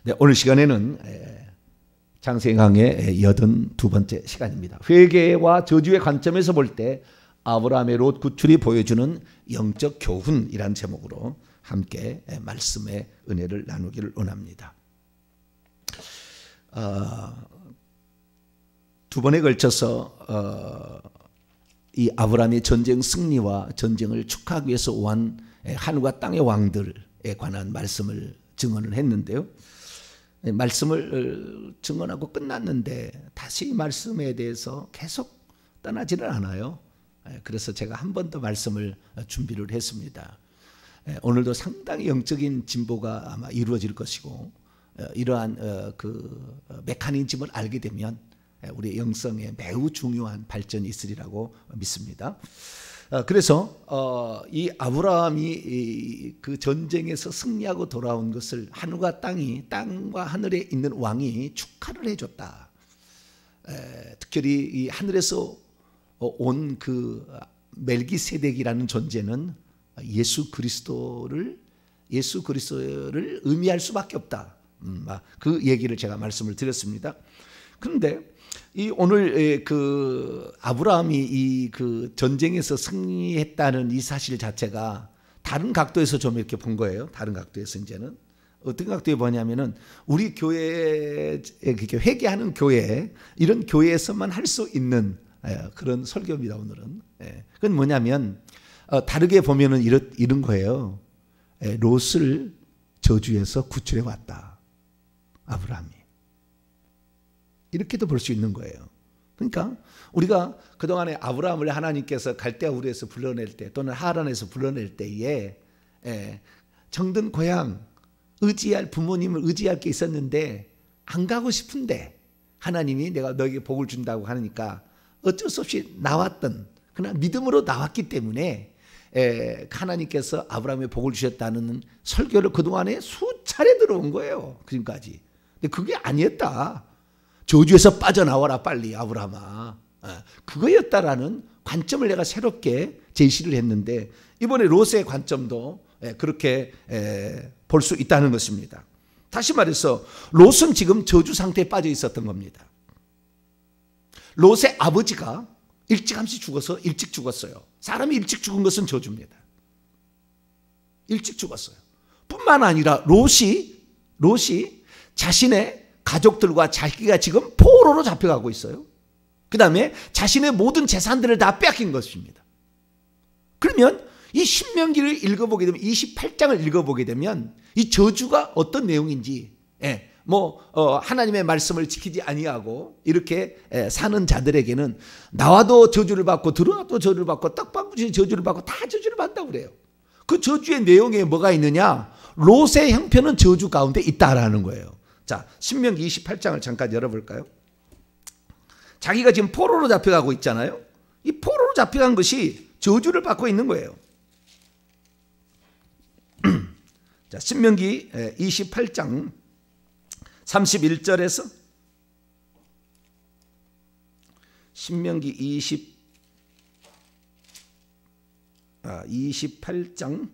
네, 오늘 시간에는 장세기 강의 82번째 시간입니다. 회개와 저주의 관점에서 볼 때 아브라함의 롯 구출이 보여주는 영적 교훈이라는 제목으로 함께 말씀의 은혜를 나누기를 원합니다. 두 번에 걸쳐서 이 아브라함의 전쟁 승리와 전쟁을 축하하기 위해서 온 하늘과 땅의 왕들에 관한 말씀을 증언을 했는데요. 말씀을 증언하고 끝났는데 다시 이 말씀에 대해서 계속 떠나지는 않아요. 그래서 제가 한 번 더 말씀을 준비를 했습니다. 오늘도 상당히 영적인 진보가 아마 이루어질 것이고, 이러한 그 메커니즘을 알게 되면 우리의 영성에 매우 중요한 발전이 있으리라고 믿습니다. 그래서 이 아브라함이 그 전쟁에서 승리하고 돌아온 것을 하늘과 땅과 하늘에 있는 왕이 축하를 해줬다. 특별히 이 하늘에서 온 그 멜기세덱이라는 존재는 예수 그리스도를 의미할 수밖에 없다. 그 얘기를 제가 말씀을 드렸습니다. 그런데 이 오늘 그 아브라함이 이 그 전쟁에서 승리했다는 이 사실 자체가 다른 각도에서 좀 이렇게 본 거예요. 다른 각도에서 이제는 어떤 각도에 보냐면은 우리 교회에 회개하는 교회, 이런 교회에서만 할 수 있는 그런 설교입니다. 오늘은. 그건 뭐냐면 다르게 보면은 이런 거예요. 롯을 저주에서 구출해 왔다. 아브라함이. 이렇게도 볼 수 있는 거예요. 그러니까 우리가 그동안에 아브라함을 하나님께서 갈대아 우르에서 불러낼 때, 또는 하란에서 불러낼 때에 정든 고향, 의지할 부모님을 의지할 게 있었는데 안 가고 싶은데 하나님이 내가 너에게 복을 준다고 하니까 어쩔 수 없이 나왔던, 그러나 믿음으로 나왔기 때문에 하나님께서 아브라함에 복을 주셨다는 설교를 그동안에 수차례 들어온 거예요. 지금까지. 근데 그게 아니었다. 저주에서 빠져나와라 빨리 아브라함아. 그거였다라는 관점을 내가 새롭게 제시를 했는데, 이번에 롯의 관점도 그렇게 볼 수 있다는 것입니다. 다시 말해서 롯은 지금 저주 상태에 빠져 있었던 겁니다. 롯의 아버지가 일찌감치 죽어서 일찍 죽었어요. 사람이 일찍 죽은 것은 저주입니다. 일찍 죽었어요. 뿐만 아니라 롯이 자신의 가족들과 자기가 지금 포로로 잡혀가고 있어요. 그 다음에 자신의 모든 재산들을 다 빼앗긴 것입니다. 그러면 이 신명기를 읽어보게 되면, 28장을 읽어보게 되면 이 저주가 어떤 내용인지, 하나님의 말씀을 지키지 아니하고 이렇게 사는 자들에게는 나와도 저주를 받고 들어와도 저주를 받고 떡방구시 저주를 받고 다 저주를 받는다고 그래요. 그 저주의 내용에 뭐가 있느냐? 롯의 형편은 저주 가운데 있다라는 거예요. 자, 신명기 28장을 잠깐 열어볼까요? 자기가 지금 포로로 잡혀가고 있잖아요. 이 포로로 잡혀간 것이 저주를 받고 있는 거예요. 자, 신명기 28장 31절에서 신명기 28장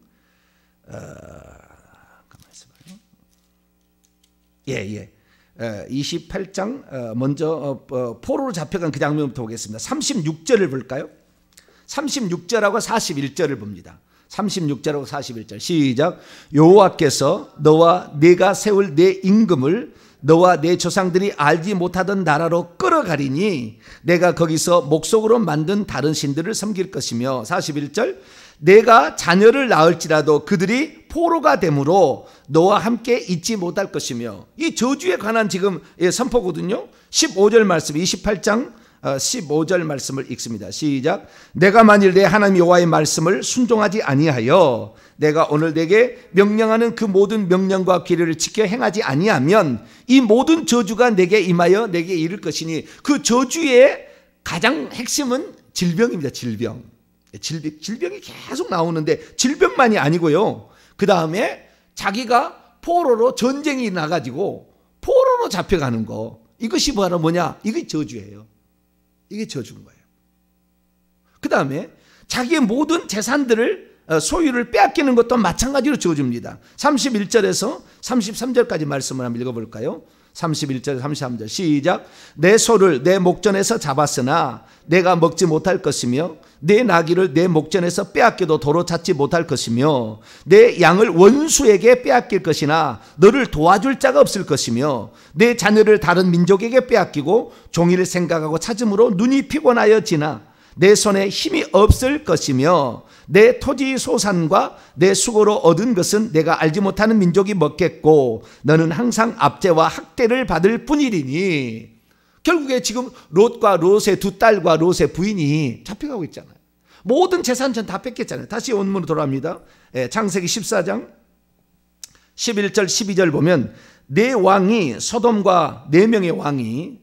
가만히 있어봐요. 28장 먼저 포로로 잡혀간 그 장면부터 보겠습니다. 36절을 볼까요? 36절하고 41절을 봅니다. 36절하고 41절 시작. 여호와께서 너와 네가 세울 내 임금을 너와 내 조상들이 알지 못하던 나라로 끌어가리니 내가 거기서 목석으로 만든 다른 신들을 섬길 것이며, 41절 내가 자녀를 낳을지라도 그들이 포로가 되므로 너와 함께 있지 못할 것이며, 이 저주에 관한 지금 선포거든요. 15절 말씀, 28장 15절 말씀을 읽습니다. 시작. 내가 만일 내 하나님 여호와의 말씀을 순종하지 아니하여 내가 오늘 내게 명령하는 그 모든 명령과 규례를 지켜 행하지 아니하면 이 모든 저주가 내게 임하여 내게 이를 것이니, 그 저주의 가장 핵심은 질병입니다. 질병이 계속 나오는데 질병만이 아니고요. 그 다음에 자기가 포로로 전쟁이 나가지고 포로로 잡혀가는 거, 이것이 바로 뭐냐? 이게 저주예요. 이게 저주인 거예요. 그 다음에 자기의 모든 재산들을 소유를 빼앗기는 것도 마찬가지로 주어집니다. 31절에서 33절까지 말씀을 한번 읽어볼까요? 31절 33절 시작. 내 소를 내 목전에서 잡았으나 내가 먹지 못할 것이며 내 나귀를 내 목전에서 빼앗겨도 도로 찾지 못할 것이며 내 양을 원수에게 빼앗길 것이나 너를 도와줄 자가 없을 것이며 내 자녀를 다른 민족에게 빼앗기고 종일 생각하고 찾음으로 눈이 피곤하여 지나 내 손에 힘이 없을 것이며 내 토지 소산과 내 수고로 얻은 것은 내가 알지 못하는 민족이 먹겠고 너는 항상 압제와 학대를 받을 뿐이리니. 결국에 지금 롯과 롯의 두 딸과 롯의 부인이 잡혀가고 있잖아요. 모든 재산 전 다 뺏겼잖아요. 다시 원문으로 돌아갑니다. 창세기 14장 11절 12절 보면 네 왕이 소돔과 4명의 왕이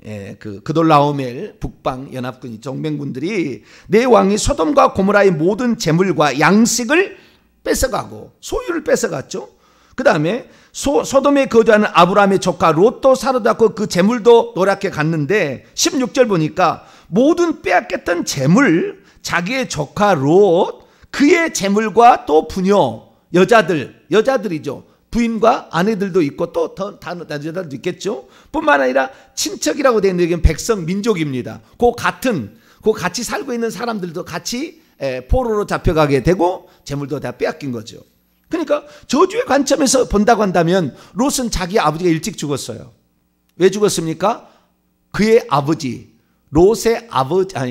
그돌라오멜 북방 연합군이 정병군들이 네 왕이 소돔과 고모라의 모든 재물과 양식을 뺏어가고 소유를 뺏어갔죠. 그 다음에 소돔에 거주하는 아브라함의 조카 롯도 사로잡고 그 재물도 노랗게 갔는데 16절 보니까 모든 빼앗겼던 재물 자기의 조카 롯 그의 재물과 또 부녀 여자들이죠. 부인과 아내들도 있고 또 다른 여자들도 있겠죠. 뿐만 아니라 친척이라고 되어 있는 백성 민족입니다. 같이 살고 있는 사람들도 같이 포로로 잡혀가게 되고 재물도 다 빼앗긴 거죠. 그러니까 저주의 관점에서 본다고 한다면 롯은 자기 아버지가 일찍 죽었어요. 왜 죽었습니까? 그의 아버지 롯의 아버지가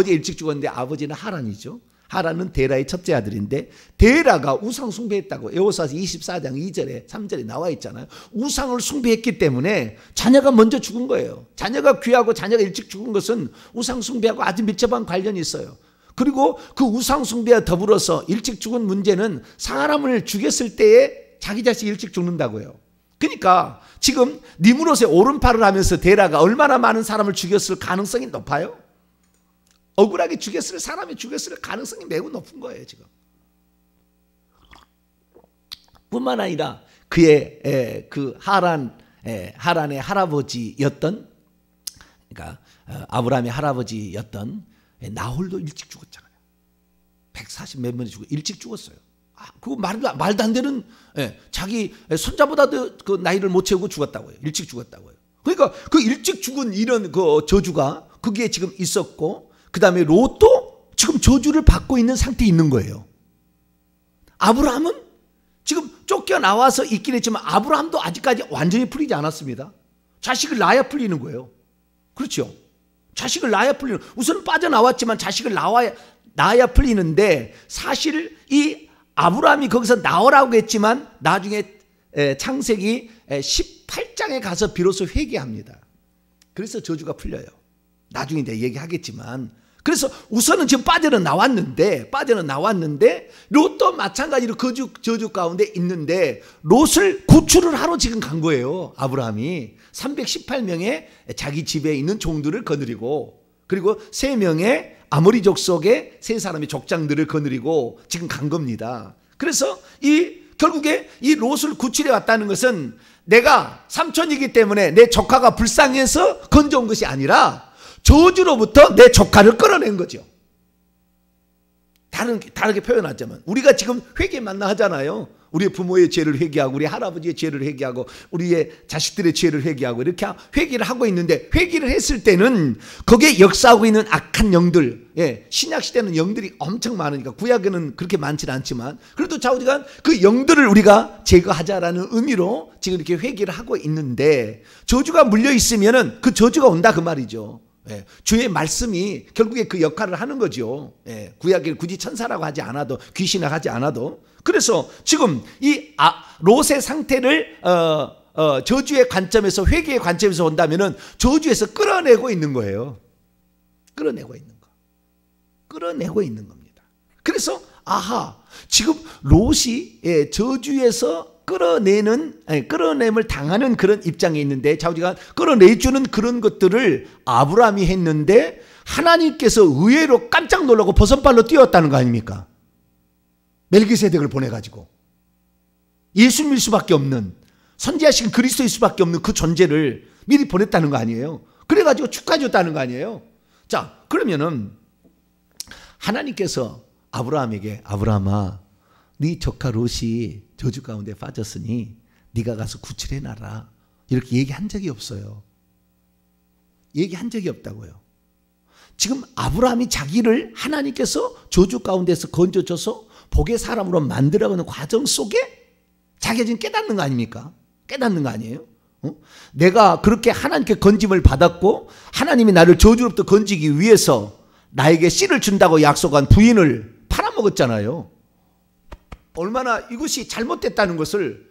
일찍 죽었는데 아버지는 하란이죠. 하란은 데라의 첫째 아들인데 데라가 우상 숭배했다고 여호수아서 24장 2절에 3절에 나와 있잖아요. 우상을 숭배했기 때문에 자녀가 먼저 죽은 거예요. 자녀가 귀하고 자녀가 일찍 죽은 것은 우상 숭배하고 아주 밀접한 관련이 있어요. 그리고 그 우상 숭배와 더불어서 일찍 죽은 문제는 사람을 죽였을 때에 자기 자식이 일찍 죽는다고요. 그러니까 지금 니므롯의 오른팔을 하면서 데라가 얼마나 많은 사람을 죽였을 가능성이 높아요? 억울하게 사람이 죽였을 가능성이 매우 높은 거예요. 지금 뿐만 아니라 그의 그 하란의 할아버지였던 그러니까 아브라함의 할아버지였던 나홀도 일찍 죽었잖아요. 140 몇 년이 일찍 죽었어요. 그거 말도 안 되는 자기 손자보다도 그 나이를 못 채우고 죽었다고요. 일찍 죽었다고요. 그러니까 그 일찍 죽은 이런 그 저주가 그게 지금 있었고 그 다음에 롯도 지금 저주를 받고 있는 상태에 있는 거예요. 아브라함은 지금 쫓겨나와서 있긴 했지만 아브라함도 아직까지 완전히 풀리지 않았습니다. 자식을 낳아야 풀리는 거예요. 그렇죠? 자식을 낳아야 풀리는 우선 빠져나왔지만 자식을 낳아야 풀리는데 사실 이 아브라함이 거기서 나오라고 했지만 나중에 창세기 18장에 가서 비로소 회개합니다. 그래서 저주가 풀려요. 나중에 이제 얘기하겠지만 그래서 우선은 지금 빠져는 나왔는데 롯도 마찬가지로 저주 가운데 있는데 롯을 구출을 하러 지금 간 거예요. 아브라함이 318명의 자기 집에 있는 종들을 거느리고 그리고 3명의 아모리족 속의 3사람의 족장들을 거느리고 지금 간 겁니다. 그래서 결국에 이 롯을 구출해 왔다는 것은 내가 삼촌이기 때문에 내 조카가 불쌍해서 건져온 것이 아니라 저주로부터 내 조카를 끌어낸 거죠. 다르게 표현하자면 우리가 지금 회개만나 하잖아요. 우리의 부모의 죄를 회개하고 우리 할아버지의 죄를 회개하고 우리의 자식들의 죄를 회개하고 이렇게 회개를 하고 있는데 회개를 했을 때는 거기에 역사하고 있는 악한 영들 신약시대는 영들이 엄청 많으니까 구약에는 그렇게 많지는 않지만 그래도 좌우지간 그 영들을 우리가 제거하자라는 의미로 지금 이렇게 회개를 하고 있는데 저주가 물려있으면 그 저주가 온다 그 말이죠. 주의 말씀이 결국에 그 역할을 하는 거죠. 구약에 굳이 천사라고 하지 않아도 귀신이라고 하지 않아도 그래서 지금 이 롯의 상태를 저주의 관점에서 회개의 관점에서 본다면은 저주에서 끌어내고 있는 거예요. 끌어내고 있는 겁니다. 그래서 지금 롯이 저주에서 끌어냄을 당하는 그런 입장에 있는데 좌우지간 끌어내주는 그런 것들을 아브라함이 했는데 하나님께서 의외로 깜짝 놀라고 버선발로 뛰었다는 거 아닙니까? 멜기세덱을 보내가지고 예수 믿을 수밖에 없는 선지자신 그리스도일 수밖에 없는 그 존재를 미리 보냈다는 거 아니에요? 그래가지고 축하해 줬다는 거 아니에요? 자, 그러면은 하나님께서 아브라함에게 아브라함아 네 조카 롯이 저주 가운데 빠졌으니 네가 가서 구출해 놔라 이렇게 얘기한 적이 없어요. 얘기한 적이 없다고요. 지금 아브라함이 자기를 하나님께서 저주 가운데서 건져줘서 복의 사람으로 만들어가는 과정 속에 자기가 지금 깨닫는 거 아닙니까? 깨닫는 거 아니에요? 내가 그렇게 하나님께 건짐을 받았고 하나님이 나를 저주로부터 건지기 위해서 나에게 씨를 준다고 약속한 부인을 팔아먹었잖아요. 얼마나 이것이 잘못됐다는 것을.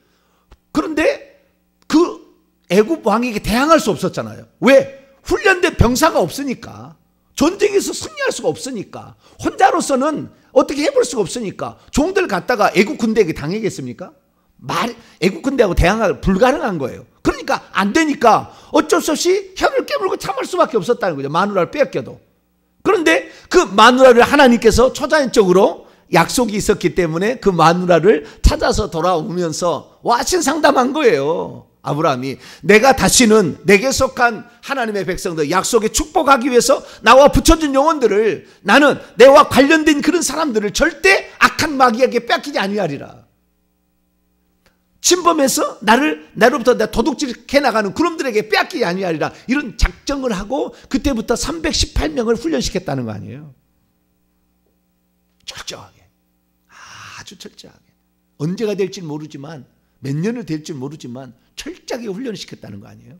그런데 그 애굽 왕에게 대항할 수 없었잖아요. 왜? 훈련된 병사가 없으니까. 전쟁에서 승리할 수가 없으니까. 혼자로서는 어떻게 해볼 수가 없으니까. 종들 갖다가 애굽 군대에게 당하겠습니까? 애굽 군대하고 대항하기 불가능한 거예요. 그러니까 안 되니까 어쩔 수 없이 혀를 깨물고 참을 수밖에 없었다는 거죠. 마누라를 뺏겨도. 그런데 그 마누라를 하나님께서 초자연적으로 약속이 있었기 때문에 그 마누라를 찾아서 돌아오면서 와신 상담한 거예요. 아브라함이 내가 다시는 내게 속한 하나님의 백성들 약속에 축복하기 위해서 나와 붙여준 영혼들을 나는 내와 관련된 그런 사람들을 절대 악한 마귀에게 뺏기지 아니하리라. 침범해서 나로부터 도둑질해 나가는 그놈들에게 빼앗기지 아니하리라. 이런 작정을 하고 그때부터 318명을 훈련시켰다는 거 아니에요. 철저하게. 아주 철저하게. 언제가 될지 모르지만 몇 년을 될지 모르지만 철저하게 훈련을 시켰다는 거 아니에요.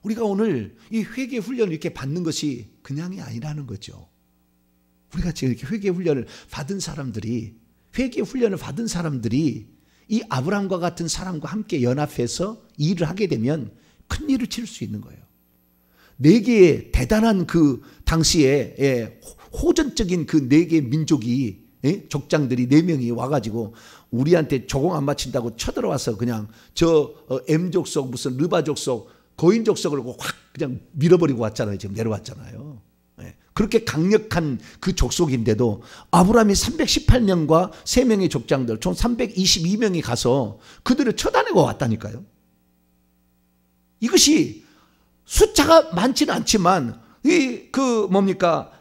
우리가 오늘 이 회개 훈련을 이렇게 받는 것이 그냥이 아니라는 거죠. 우리가 지금 이렇게 회개 훈련을 받은 사람들이 이 아브라함과 같은 사람과 함께 연합해서 일을 하게 되면 큰 일을 치를 수 있는 거예요. 네 개의 대단한 그 당시에 호전적인 그 네 개의 민족이 족장들이 4명이 와가지고 우리한테 조공 안 맞춘다고 쳐들어와서 그냥 저 M족속 무슨 르바족속 거인족속을 확 그냥 밀어버리고 왔잖아요. 지금 내려왔잖아요. 그렇게 강력한 그 족속인데도 아브라함이 318명과 3명의 족장들 총 322명이 가서 그들을 쳐다내고 왔다니까요. 이것이 숫자가 많지는 않지만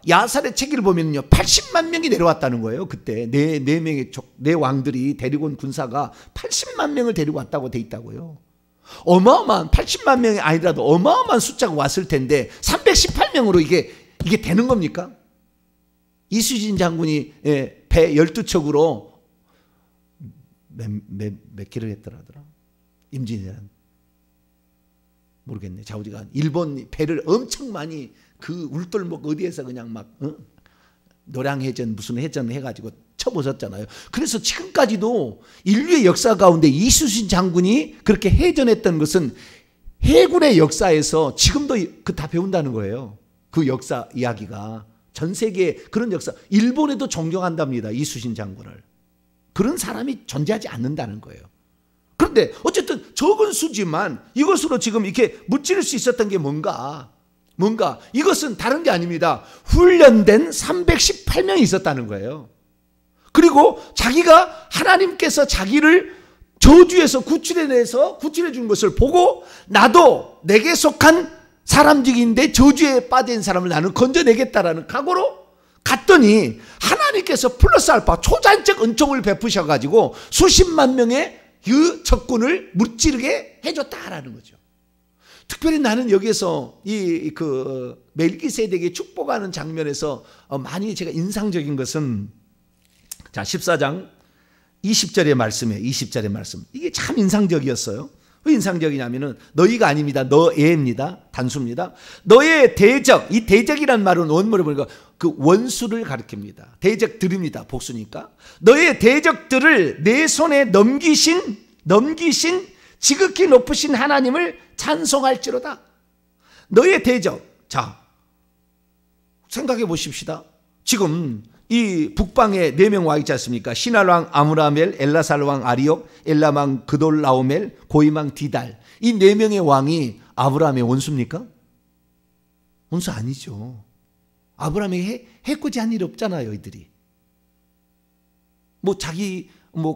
야살의 책을 보면요 80만 명이 내려왔다는 거예요. 그때 네 왕들이 데리고 온 군사가 80만 명을 데리고 왔다고 돼 있다고요. 어마어마한 80만 명이 아니라도 어마어마한 숫자가 왔을 텐데 318명으로 이게 되는 겁니까? 이수진 장군이 배 12척으로 몇 킬을 했더라더라. 임진왜란 모르겠네. 좌우지간 일본 배를 엄청 많이 그 울돌목 어디에서 그냥 막 노량해전 무슨 해전 해가지고 쳐보셨잖아요. 그래서 지금까지도 인류의 역사 가운데 이수신 장군이 그렇게 해전했던 것은 해군의 역사에서 지금도 다 배운다는 거예요. 그 역사 이야기가 전 세계에 그런 역사, 일본에도 존경한답니다. 이수신 장군을. 그런 사람이 존재하지 않는다는 거예요. 그런데 어쨌든 적은 수지만 이것으로 지금 이렇게 무찌를 수 있었던 게 뭔가 이것은 다른 게 아닙니다. 훈련된 318명이 있었다는 거예요. 그리고 자기가 하나님께서 자기를 저주에서 구출해 준 것을 보고 나도 내게 속한 사람직인데 저주에 빠진 사람을 나는 건져내겠다라는 각오로 갔더니 하나님께서 플러스 알파 초자연적 은총을 베푸셔가지고 수십만 명의 그 적군을 무찌르게 해줬다라는 거죠. 특별히 나는 여기서 그 멜기세덱에게 축복하는 장면에서 많이 제가 인상적인 것은 자 14장 20절의 말씀이에요. 20절의 말씀. 이게 참 인상적이었어요. 왜 인상적이냐면은 너희가 아닙니다. 너애입니다. 단수입니다. 너의 대적, 이 대적이란 말은 원문을 보니까 그 원수를 가리킵니다. 대적들입니다. 복수니까. 너의 대적들을 내 손에 넘기신 지극히 높으신 하나님을 찬송할지로다. 너의 대적. 자, 생각해 보십시다. 지금 이 북방에 4명 와 있지 않습니까? 시날왕 아므라멜, 엘라살왕 아리옥, 엘라망 그돌라오멜, 고이망 디달. 이 4명의 왕이 아브라함의 원수입니까? 원수 아니죠. 아브라함에게 해코지한 일이 없잖아요, 이들이. 자기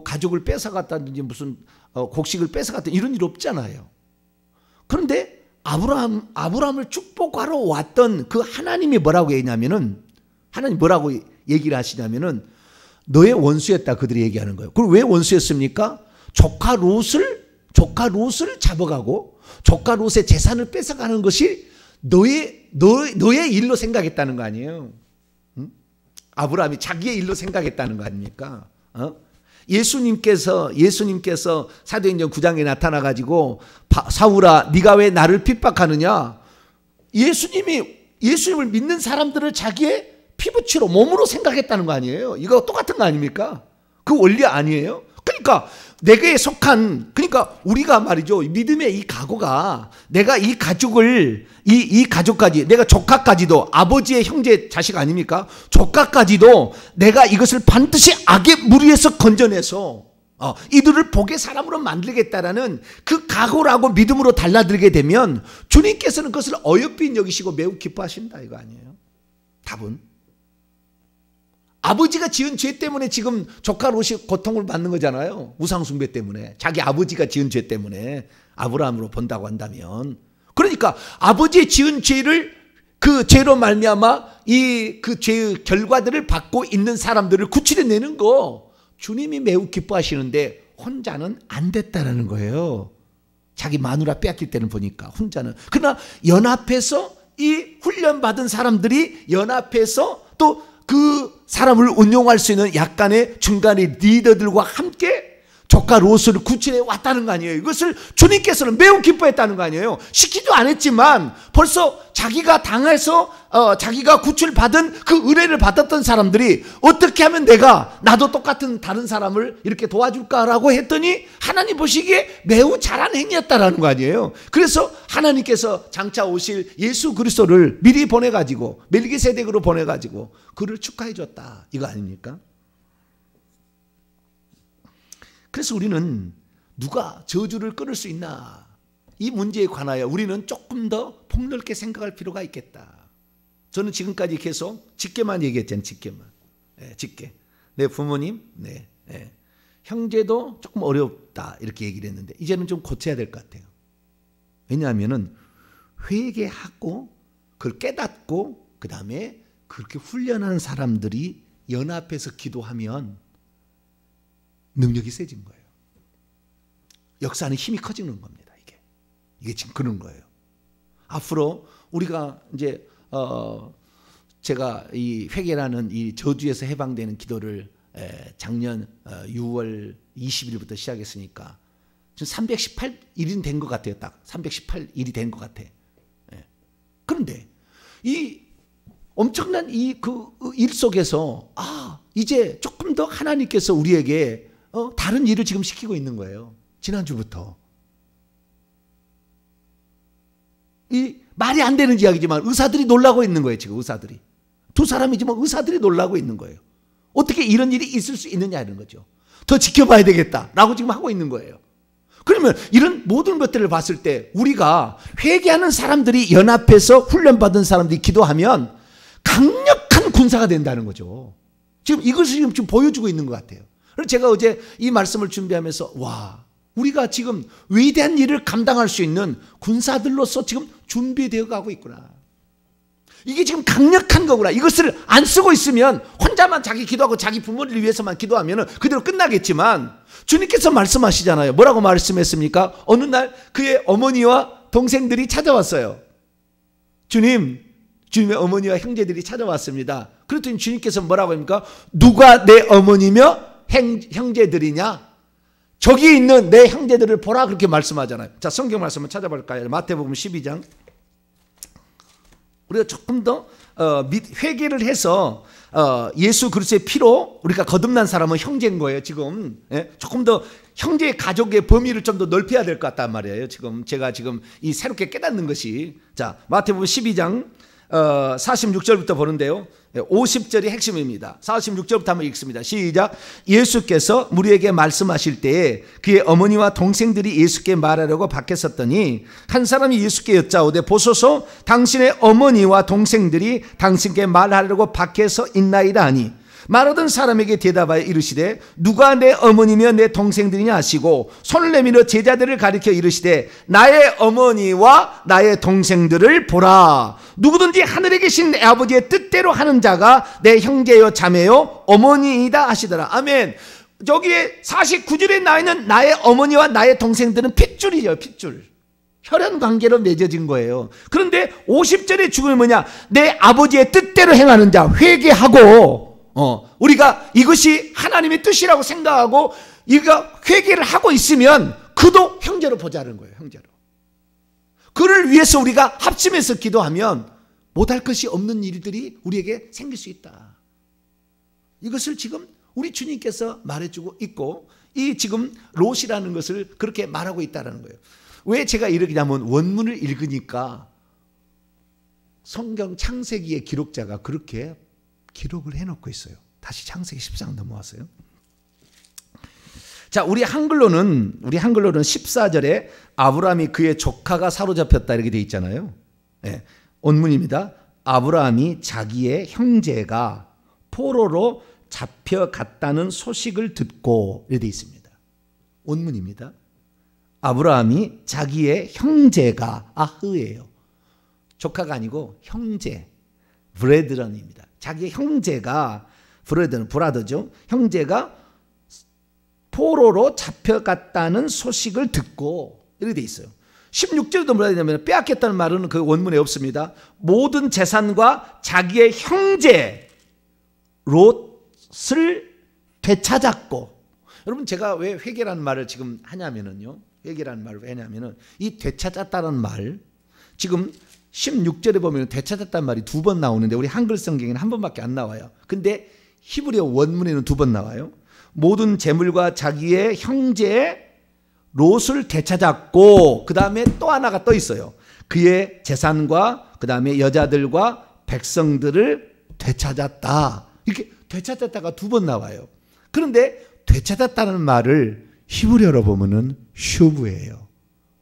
가족을 뺏어갔다든지 무슨 곡식을 뺏어갔다든지 이런 일 없잖아요. 그런데 아브라함을 축복하러 왔던 그 하나님이 뭐라고 했냐면은 하나님 뭐라고 얘기를 하시냐면은 너의 원수였다 그들이 얘기하는 거예요. 그럼 왜 원수였습니까? 조카 롯을 잡아가고 조카 롯의 재산을 뺏어가는 것이 너의 일로 생각했다는 거 아니에요. 응? 아브라함이 자기의 일로 생각했다는 거 아닙니까? 예수님께서 사도행전 9장에 나타나 가지고 사울아 네가 왜 나를 핍박하느냐? 예수님을 믿는 사람들을 자기의 피부치로 몸으로 생각했다는 거 아니에요. 이거 똑같은 거 아닙니까? 그 원리 아니에요? 그러니까 내게 속한, 그러니까 우리가 말이죠, 믿음의 이 각오가 내가 이 가족을 이 가족까지, 내가 조카까지도, 아버지의 형제 자식 아닙니까? 조카까지도 내가 이것을 반드시 악의 무리에서 건져내서 이들을 복의 사람으로 만들겠다라는 그 각오라고 믿음으로 달라들게 되면 주님께서는 그것을 어여삐 여기시고 매우 기뻐하신다 이거 아니에요? 답은 아버지가 지은 죄 때문에 지금 조카 롯이 고통을 받는 거잖아요. 우상숭배 때문에. 자기 아버지가 지은 죄 때문에 아브라함으로 본다고 한다면. 그러니까 아버지의 지은 죄를, 그 죄로 말미암아 그 죄의 결과들을 받고 있는 사람들을 구출해내는 거 주님이 매우 기뻐하시는데 혼자는 안 됐다라는 거예요. 자기 마누라 빼앗길 때는 보니까 혼자는. 그러나 연합해서 이 훈련받은 사람들이 연합해서 또 그 사람을 운용할 수 있는 약간의 중간의 리더들과 함께 조카 롯을 구출해 왔다는 거 아니에요. 이것을 주님께서는 매우 기뻐했다는 거 아니에요. 시키도 안 했지만 벌써 자기가 당해서 자기가 구출받은 그 은혜를 받았던 사람들이 어떻게 하면 나도 똑같은 다른 사람을 이렇게 도와줄까라고 했더니 하나님 보시기에 매우 잘한 행위였다라는 거 아니에요. 그래서 하나님께서 장차 오실 예수 그리스도를 미리 보내가지고 멜기세덱으로 보내가지고 그를 축하해 줬다 이거 아닙니까? 그래서 우리는 누가 저주를 끊을 수 있나? 이 문제에 관하여 우리는 조금 더 폭넓게 생각할 필요가 있겠다. 저는 지금까지 계속 직계만 얘기했잖아요. 직계만. 직계. 내 부모님, 형제도 조금 어렵다 이렇게 얘기를 했는데 이제는 좀 고쳐야 될 것 같아요. 왜냐하면은 회개하고 그걸 깨닫고 그 다음에 그렇게 훈련한 사람들이 연합해서 기도하면 능력이 세진 거예요. 역사는 힘이 커지는 겁니다. 이게 지금 그런 거예요. 앞으로 우리가 이제 제가 이 회개라는 이 저주에서 해방되는 기도를 작년 6월 20일부터 시작했으니까 지금 318일이 된 것 같아요. 딱 318일이 된 것 같아. 그런데 이 엄청난 그 일 속에서 이제 조금 더 하나님께서 우리에게 다른 일을 지금 시키고 있는 거예요. 지난주부터. 이 말이 안 되는 이야기지만 의사들이 놀라고 있는 거예요. 지금 의사들이. 두 사람이지만 의사들이 놀라고 있는 거예요. 어떻게 이런 일이 있을 수 있느냐 하는 거죠. 더 지켜봐야 되겠다라고 지금 하고 있는 거예요. 그러면 이런 모든 것들을 봤을 때 우리가 회개하는 사람들이 연합해서 훈련받은 사람들이 기도하면 강력한 군사가 된다는 거죠. 지금 이것을 지금 보여주고 있는 것 같아요. 그래서 제가 어제 이 말씀을 준비하면서 우리가 지금 위대한 일을 감당할 수 있는 군사들로서 지금 준비되어 가고 있구나. 이게 지금 강력한 거구나. 이것을 안 쓰고 있으면 혼자만 자기 기도하고 자기 부모를 위해서만 기도하면 그대로 끝나겠지만 주님께서 말씀하시잖아요. 뭐라고 말씀했습니까? 어느 날 그의 어머니와 동생들이 찾아왔어요. 주님의 어머니와 형제들이 찾아왔습니다. 그랬더니 주님께서 뭐라고 합니까? 누가 내 어머니며 형제들이냐? 저기 있는 내 형제들을 보라 그렇게 말씀하잖아요. 자, 성경 말씀을 찾아볼까요? 마태복음 12장. 우리가 조금 더 회개를 해서 예수 그리스도의 피로 우리가 거듭난 사람은 형제인 거예요. 지금 조금 더 형제의 가족의 범위를 좀 더 넓혀야 될 것 같단 말이에요. 지금 제가 지금 이 새롭게 깨닫는 것이, 자, 마태복음 12장 46절부터 보는데요. 50절이 핵심입니다. 46절부터 한번 읽습니다. 시작. 예수께서 무리에게 말씀하실 때에 그의 어머니와 동생들이 예수께 말하려고 밖에 섰더니 한 사람이 예수께 여짜오되 보소서 당신의 어머니와 동생들이 당신께 말하려고 밖에서 있나이다 하니 말하던 사람에게 대답하여 이르시되 누가 내 어머니며 내 동생들이냐 하시고 손을 내밀어 제자들을 가리켜 이르시되 나의 어머니와 나의 동생들을 보라. 누구든지 하늘에 계신 내 아버지의 뜻대로 하는 자가 내 형제요 자매요 어머니이다 하시더라. 아멘. 여기에 49절에 나와 있는 나의 어머니와 나의 동생들은 핏줄이죠. 핏줄. 혈연 관계로 맺어진 거예요. 그런데 50절의 죽음이 뭐냐? 내 아버지의 뜻대로 행하는 자, 회개하고 우리가 이것이 하나님의 뜻이라고 생각하고 이거 회개를 하고 있으면 그도 형제로 보자는 거예요. 형제로. 그를 위해서 우리가 합심해서 기도하면 못할 것이 없는 일들이 우리에게 생길 수 있다. 이것을 지금 우리 주님께서 말해주고 있고 이 지금 롯이라는 것을 그렇게 말하고 있다는 거예요. 왜 제가 이렇게 하면 원문을 읽으니까 성경 창세기의 기록자가 그렇게 기록을 해놓고 있어요. 다시 창세기 14장 넘어왔어요. 자, 우리 한글로는 14절에 아브라함이 그의 조카가 사로잡혔다 이렇게 돼 있잖아요. 네, 원문입니다. 아브라함이 자기의 형제가 포로로 잡혀갔다는 소식을 듣고 이렇게 돼 있습니다. 원문입니다. 아브라함이 자기의 형제가 아흐예요. 조카가 아니고 형제, 브레드런입니다. 자기의 형제가 브라더죠. 형제가 포로로 잡혀갔다는 소식을 듣고 이렇게 돼 있어요. 16절도 뭐라 되냐면 빼앗겼다는 말은 그 원문에 없습니다. 모든 재산과 자기의 형제 롯을 되찾았고. 여러분 제가 왜 회개라는 말을 지금 하냐면은요. 회개라는 말을 왜 하냐면은 이 되찾았다는 말 지금 16절에 보면 되찾았다는 말이 2번 나오는데 우리 한글 성경에는 한 번밖에 안 나와요. 근데 히브리어 원문에는 2번 나와요. 모든 재물과 자기의 형제 롯을 되찾았고 그 다음에 또 하나가 또 있어요. 그의 재산과 그 다음에 여자들과 백성들을 되찾았다. 이렇게 되찾았다가 2번 나와요. 그런데 되찾았다는 말을 히브리어로 보면은 슈브예요.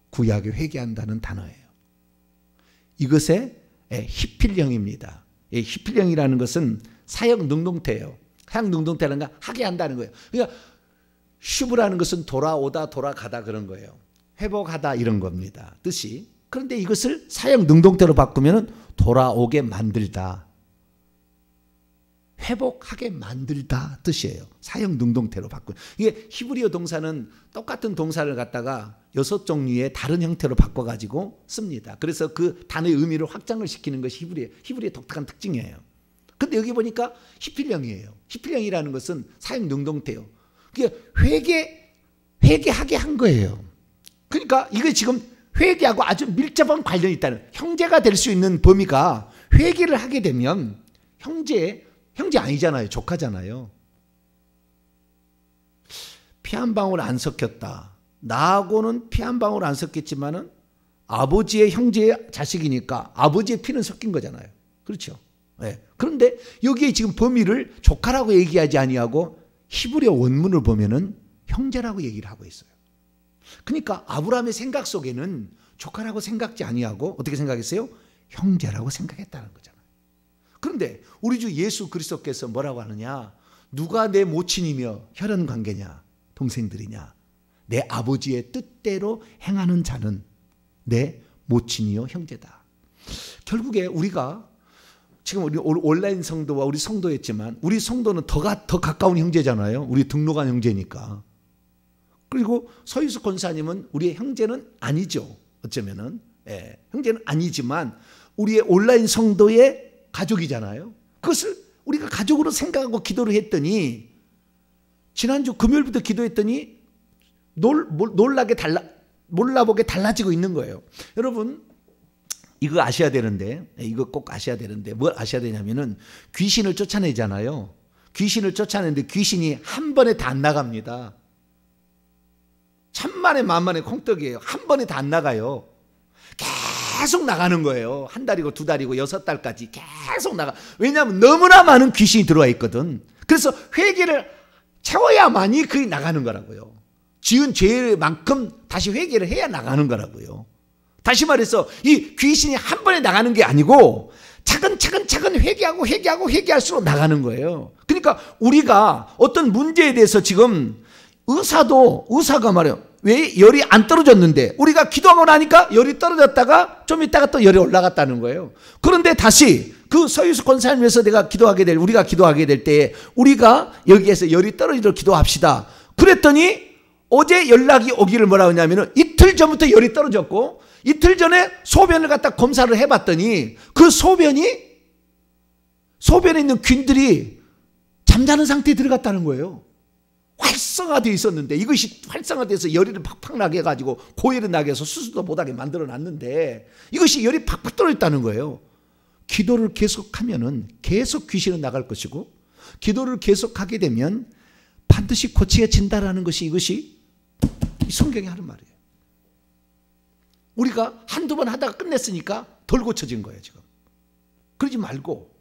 구약에 회개한다는 단어예요. 이것의 히필령입니다. 히필령이라는 것은 사역 능동태예요. 사역 능동태라는 건 하게 한다는 거예요. 그러니까 슈브라는 것은 돌아오다 돌아가다 그런 거예요. 회복하다 이런 겁니다. 뜻이. 그런데 이것을 사역 능동태로 바꾸면 돌아오게 만들다. 회복하게 만들다 뜻이에요. 사역 능동태로 바꾼. 이게 히브리어 동사는 똑같은 동사를 갖다가 6종류의 다른 형태로 바꿔가지고 씁니다. 그래서 그 단어의 의미를 확장을 시키는 것이 히브리의 독특한 특징이에요. 근데 여기 보니까 히필령이에요. 히필령이라는 것은 사역 능동태요. 그게 회개하게 한 거예요. 그러니까 이게 지금 회개하고 아주 밀접한 관련이 있다는, 형제가 될 수 있는 범위가 회개를 하게 되면 형제 아니잖아요. 조카잖아요. 피 한 방울 안 섞였다. 나하고는 피 한 방울 안 섞였지만은 아버지의 형제의 자식이니까 아버지의 피는 섞인 거잖아요. 그렇죠? 네. 그런데 여기에 지금 범위를 조카라고 얘기하지 아니하고 히브리어 원문을 보면은 형제라고 얘기를 하고 있어요. 그러니까 아브라함의 생각 속에는 조카라고 생각지 아니하고 어떻게 생각했어요? 형제라고 생각했다는 거잖아요. 그런데 우리 주 예수 그리스도께서 뭐라고 하느냐? 누가 내 모친이며 혈연 관계냐? 동생들이냐? 내 아버지의 뜻대로 행하는 자는 내 모친이요 형제다. 결국에 우리가 지금 우리 온라인 성도와 우리 성도였지만 우리 성도는 더 가까운 형제잖아요. 우리 등록한 형제니까. 그리고 서유숙 권사님은 우리의 형제는 아니죠. 어쩌면은 형제는 아니지만 우리의 온라인 성도의 가족이잖아요. 그것을 우리가 가족으로 생각하고 기도를 했더니 지난주 금요일부터 기도했더니 몰라보게 달라지고 있는 거예요. 여러분 이거 아셔야 되는데, 이거 꼭 아셔야 되는데 뭘 아셔야 되냐면은 귀신을 쫓아내잖아요. 귀신을 쫓아내는데 귀신이 한 번에 다 안 나갑니다. 천만에 만만에 콩떡이에요. 한 번에 다 안 나가요. 계속 나가는 거예요. 한 달이고 두 달이고 6달까지 계속 나가. 왜냐하면 너무나 많은 귀신이 들어와 있거든. 그래서 회개를 채워야만이 그게 나가는 거라고요. 지은 죄만큼 다시 회개를 해야 나가는 거라고요. 다시 말해서 이 귀신이 한 번에 나가는 게 아니고 차근차근 회개할수록 나가는 거예요. 그러니까 우리가 어떤 문제에 대해서 지금 의사가 말해요. 왜 열이 안 떨어졌는데 우리가 기도하고 나니까 열이 떨어졌다가 좀 있다가 또 열이 올라갔다는 거예요. 그런데 다시 그 서유수 권사님 위해서 우리가 기도하게 될 때에 우리가 여기에서 열이 떨어지도록 기도합시다. 그랬더니 어제 연락이 오기를 뭐라고 하냐면은 이틀 전부터 열이 떨어졌고 이틀 전에 소변을 갖다 검사를 해봤더니 그 소변에 있는 균들이 잠자는 상태에 들어갔다는 거예요. 활성화되어 있었는데 이것이 활성화돼서 열이 팍팍 나게 해가지고 고열이 나게 해서 수술도 못하게 만들어놨는데 이것이 열이 팍팍 떨어졌다는 거예요. 기도를 계속하면은 계속 귀신은 나갈 것이고 기도를 계속하게 되면 반드시 고쳐진다라는 것이 이것이 성경이 하는 말이에요. 우리가 한두 번 하다가 끝냈으니까 덜 고쳐진 거예요 지금. 그러지 말고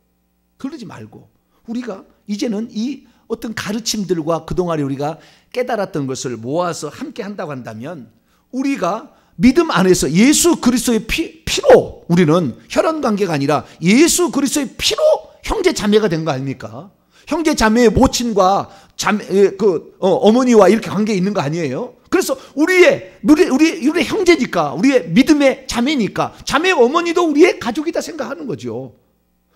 우리가 이제는 이 어떤 가르침들과 그동안 우리가 깨달았던 것을 모아서 함께 한다고 한다면 우리가 믿음 안에서 예수 그리스도의 피로 우리는 혈연관계가 아니라 예수 그리스도의 피로 형제 자매가 된 거 아닙니까? 형제 자매의 모친과 어머니와 이렇게 관계에 있는 거 아니에요? 그래서 우리의 형제니까 우리의 믿음의 자매니까 자매의 어머니도 우리의 가족이다 생각하는 거죠.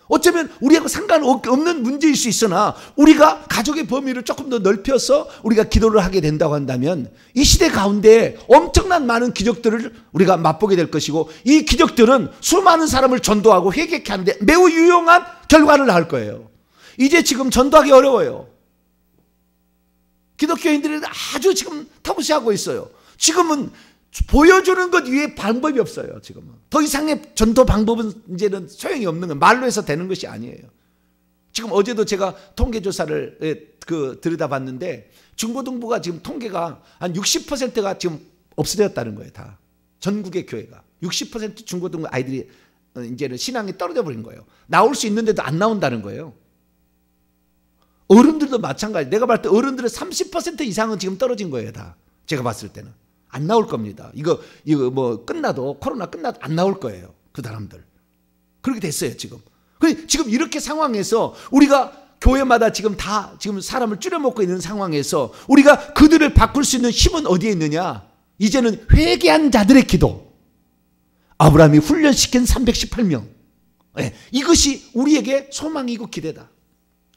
어쩌면 우리하고 상관없는 문제일 수 있으나 우리가 가족의 범위를 조금 더 넓혀서 우리가 기도를 하게 된다고 한다면 이 시대 가운데 엄청난 많은 기적들을 우리가 맛보게 될 것이고 이 기적들은 수많은 사람을 전도하고 회개케 하는데 매우 유용한 결과를 낳을 거예요. 이제 지금 전도하기 어려워요. 기독교인들이 아주 지금 터부시하고 있어요. 지금은 보여주는 것 외에 방법이 없어요. 지금은 더 이상의 전도 방법은 이제는 소용이 없는 거예요. 말로 해서 되는 것이 아니에요. 지금 어제도 제가 통계조사를 들여다봤는데 중고등부가 지금 통계가 한 60%가 지금 없어졌다는 거예요. 다 전국의 교회가 60% 중고등부 아이들이 이제는 신앙이 떨어져 버린 거예요. 나올 수 있는데도 안 나온다는 거예요. 어른들도 마찬가지. 내가 봤을 때 어른들의 30% 이상은 지금 떨어진 거예요. 다 제가 봤을 때는. 안 나올 겁니다. 이거 뭐 끝나도 코로나 끝나도 안 나올 거예요. 그 사람들. 그렇게 됐어요, 지금. 지금 이렇게 상황에서 우리가 교회마다 지금 사람을 줄여먹고 있는 상황에서 우리가 그들을 바꿀 수 있는 힘은 어디에 있느냐? 이제는 회개한 자들의 기도. 아브라함이 훈련시킨 318명. 네, 이것이 우리에게 소망이고 기대다.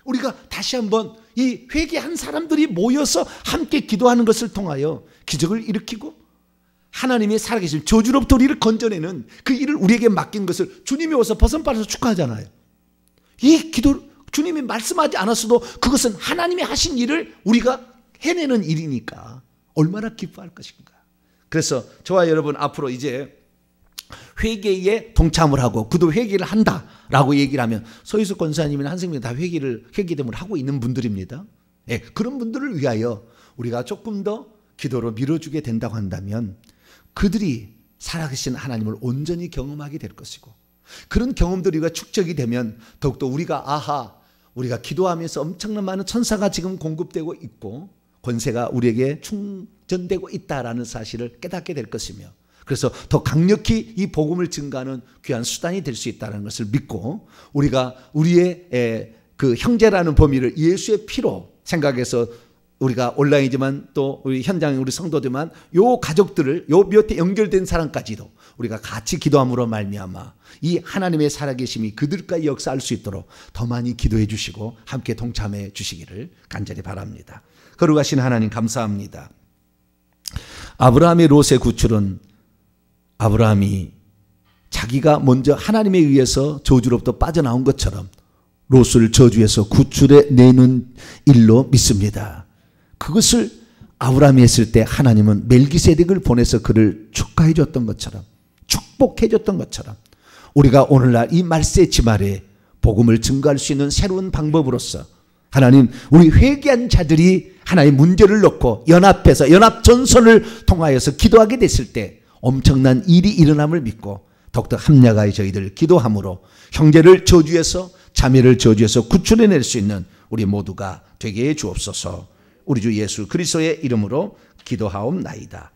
우리가 다시 한번 이 회개한 사람들이 모여서 함께 기도하는 것을 통하여 기적을 일으키고 하나님의 살아계신 저주로부터 우리를 건져내는 그 일을 우리에게 맡긴 것을 주님이 오서 버선발에서 축하하잖아요. 이 기도 주님이 말씀하지 않았어도 그것은 하나님이 하신 일을 우리가 해내는 일이니까 얼마나 기뻐할 것인가. 그래서 저와 여러분 앞으로 이제 회개에 동참을 하고 그도 회개를 한다라고 얘기를 하면 서희수 권사님이나 한승민 다 회개됨을 하고 있는 분들입니다. 예, 그런 분들을 위하여 우리가 조금 더 기도로 밀어주게 된다고 한다면 그들이 살아계신 하나님을 온전히 경험하게 될 것이고 그런 경험들이 우리가 축적이 되면 더욱더 우리가 기도하면서 엄청난 많은 천사가 지금 공급되고 있고 권세가 우리에게 충전되고 있다라는 사실을 깨닫게 될 것이며 그래서 더 강력히 이 복음을 증가하는 귀한 수단이 될 수 있다는 것을 믿고 우리가 우리의 그 형제라는 범위를 예수의 피로 생각해서 우리가 온라인이지만 또 우리 현장에 우리 성도들만 요 가족들을 요 몇 해 연결된 사람까지도 우리가 같이 기도함으로 말미암아 이 하나님의 살아계심이 그들까지 역사할 수 있도록 더 많이 기도해 주시고 함께 동참해 주시기를 간절히 바랍니다. 거룩하신 하나님 감사합니다. 아브라함의 롯의 구출은 아브라함이 자기가 먼저 하나님에 의해서 저주로부터 빠져나온 것처럼 롯을 저주에서 구출해 내는 일로 믿습니다. 그것을 아브라함이 했을 때 하나님은 멜기세덱을 보내서 그를 축하해 줬던 것처럼 축복해 줬던 것처럼 우리가 오늘날 이 말세 지말에 복음을 증거할 수 있는 새로운 방법으로서 하나님 우리 회개한 자들이 하나의 문제를 놓고 연합해서 연합전선을 통하여서 기도하게 됐을 때 엄청난 일이 일어남을 믿고 더욱더 합력하여 저희들 기도함으로 형제를 저주해서 자매를 저주해서 구출해낼 수 있는 우리 모두가 되게 해 주옵소서. 우리 주 예수 그리스도의 이름으로 기도하옵나이다.